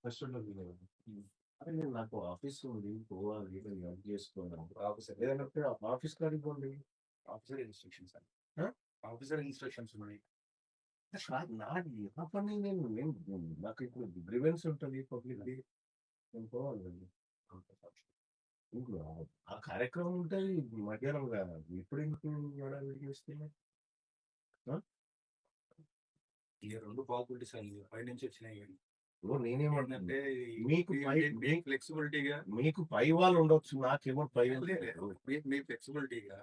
First ఉండదు కదా. అరే నేను నాకు ఆఫీస్ ఉంది పోవాలి నేను వర్క్ చేసుకున్నాను ఆఫీసర్ ఏదైనా ఆఫీస్ కాడికి పోండి. ఆఫీసర్ ఇన్స్ట్రక్షన్స్ అని. ఆ? ఆఫీసర్ ఇన్స్ట్రక్షన్స్ ఉన్నాయి. కాదు, నాది నా పని నేను నాకు ఇప్పుడు గ్రీవెన్స్ ఉంటుంది పబ్లిక్ నేను పోవాలండి. ఇప్పుడు ఆ కార్యక్రమం ఉంటుంది మధ్యాహ్నం కదా ఇప్పుడు ఎందుకు హడావిడి చేస్తే ఈ రెండు పాసిబిలిటీస్ అని పైనుంచి వచ్చినాయి కానీ నేనేమంటే ఏంటంటే మీకు ఫ్లెక్సిబిలిటీగా మీకు పై వాళ్ళు ఉండొచ్చు, నాకేమో పై మీ ఫ్లెక్సిబిలిటీగా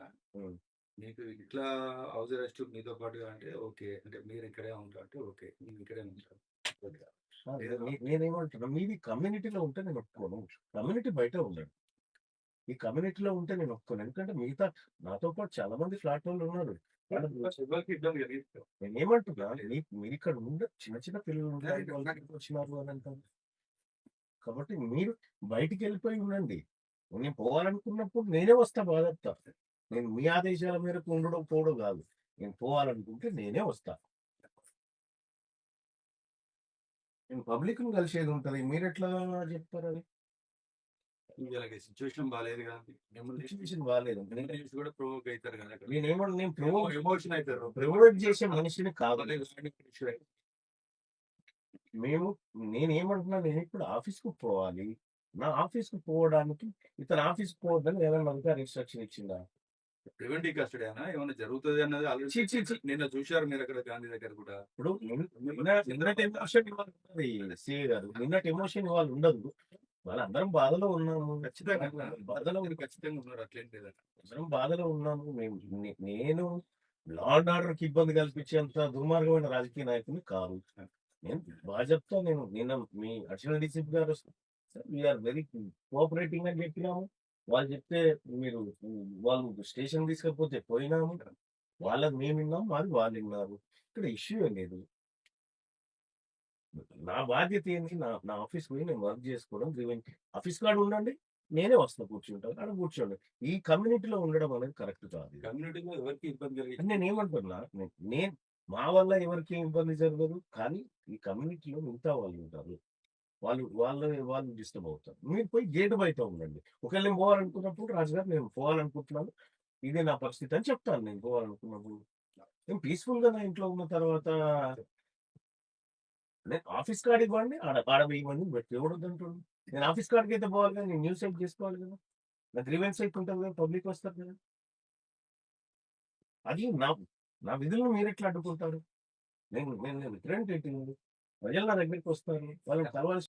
మీకు ఇట్లా హౌస్ అరెస్ట్ మీతో పాటుగా అంటే ఓకే, అంటే మీరు ఇక్కడే ఉంటారు అంటే ఓకే, మీరు ఇక్కడే ఉంటారు. నేనేమంటున్నా మీది కమ్యూనిటీలో ఉంటే నేను ఒప్పుకోను. కమ్యూనిటీ బయట ఉండండి. ఈ కమ్యూనిటీలో ఉంటే నేను ఒప్పుకోను. ఎందుకంటే మిగతా నాతో పాటు చాలా మంది ఫ్లాట్ వాళ్ళు ఉన్నారు. ఎవరికి ఇబ్బంది కలిగిస్తారు. నేనేమంటున్నా మీరు ఇక్కడ ఉండే చిన్న చిన్న పిల్లలు ఉంటారు వచ్చినారు అని అంటారు. కాబట్టి మీరు బయటికి వెళ్ళిపోయి ఉండండి. నేను పోవాలనుకున్నప్పుడు నేనే వస్తా బాధపడతా. నేను మీ ఆదేశాల మేరకు ఉండడం పోవడం కాదు. నేను పోవాలనుకుంటే నేనే వస్తా. నేను పబ్లిక్ ను కలిసేది ఉంటది. మీరు ఎట్లా చెప్తారు అది? సిచ్యువేషన్ బాగాలేదు కదా, సిచ్యువేషన్ బాగాలేదు. కూడా ప్రొవోక్ అవుతారు కదా. నేను ఎమోషన్ అవుతారు. ప్రొవోక్ చేసే మనిషిని కాదు. నేనేమంటున్నా, నేను ఇప్పుడు ఆఫీస్కు పోవాలి. నా ఆఫీస్కు పోవడానికి ఇతను ఆఫీస్కి పోవద్దని ఏమైనా అధికారి ఇన్స్ట్రక్షన్ ఇచ్చిందా? ప్రివెంటివ్ కస్టడీ అనా ఏమైనా జరుగుతుంది అన్నది ఆల్రెడీ నిన్న చూశారు మీరు అక్కడ గాంధీ దగ్గర కూడా. ఇప్పుడు నిన్నటి ఎమోషన్ ఇవాళ ఉన్నది సిఏ గారు. నిన్నటి ఎమోషన్ ఇవాళ ఉండదు. వాళ్ళందరం బాధలో ఉన్నాము. ఖచ్చితంగా బాధలో ఖచ్చితంగా ఉన్నారు. అట్లేం లేదా, అందరం బాధలో ఉన్నాము. నేను లా అండ్ ఆర్డర్ కి ఇబ్బంది కల్పించేంత దుర్మార్గమైన రాజకీయ నాయకుని కాదు. నేను బాగా చెప్తా. నేను నిన్న మీ అడిషనల్ డీసీపీ గారు వీఆర్ వెరీ కోఆపరేటింగ్ అని చెప్పినాము. వాళ్ళు చెప్తే మీరు వాళ్ళు స్టేషన్ తీసుకపోతే పోయినాము. వాళ్ళకి మేము విన్నాం, మాది వాళ్ళు విన్నారు. ఇక్కడ ఇష్యూ లేదు. నా బాధ్యత ఏంటి? నా ఆఫీస్ పోయి నేను వర్క్ చేసుకోవడం. ఆఫీస్ కాడ ఉండండి, నేనే వస్తా కూర్చుంటాను. అక్కడ కూర్చోండి. ఈ కమ్యూనిటీలో ఉండడం అనేది కరెక్ట్ కాదు. కమ్యూనిటీలో ఎవరికి ఇబ్బంది కలిగి నేను ఏమంటున్నా, నేను మా వల్ల ఎవరికి ఇబ్బంది జరగదు. కానీ ఈ కమ్యూనిటీలో మిగతా వాళ్ళు ఉంటారు. వాళ్ళు డిస్టర్బ్ అవుతారు. మీరు పోయి గేట్ బయట ఉండండి. ఒకవేళ నేను పోవాలనుకున్నప్పుడు రాజుగారు నేను పోవాలనుకుంటున్నాను, ఇదే నా పరిస్థితి అని చెప్తాను. నేను పోవాలనుకున్నప్పుడు నేను పీస్ఫుల్ గా నా ఇంట్లో ఉన్న తర్వాత నేను ఆఫీస్ కార్డు ఇవ్వండి, ఆడ ఇవ్వండి, బట్ ఎవడొద్దంటాడు? నేను ఆఫీస్ కార్డుకి అయితే పోవాలి కదా, నేను న్యూస్ సెట్ చేసుకోవాలి కదా, నా గ్రీవెన్స్ అయితే ఉంటుంది కదా, పబ్లిక్ వస్తారు కదా. అది నా విధులను మీరు ఎట్లా అడ్డుకుంటారు? నేను రిప్రజెంటేటివ్, ప్రజలు నా దగ్గరికి వస్తారు, వాళ్ళని కలవాల్సి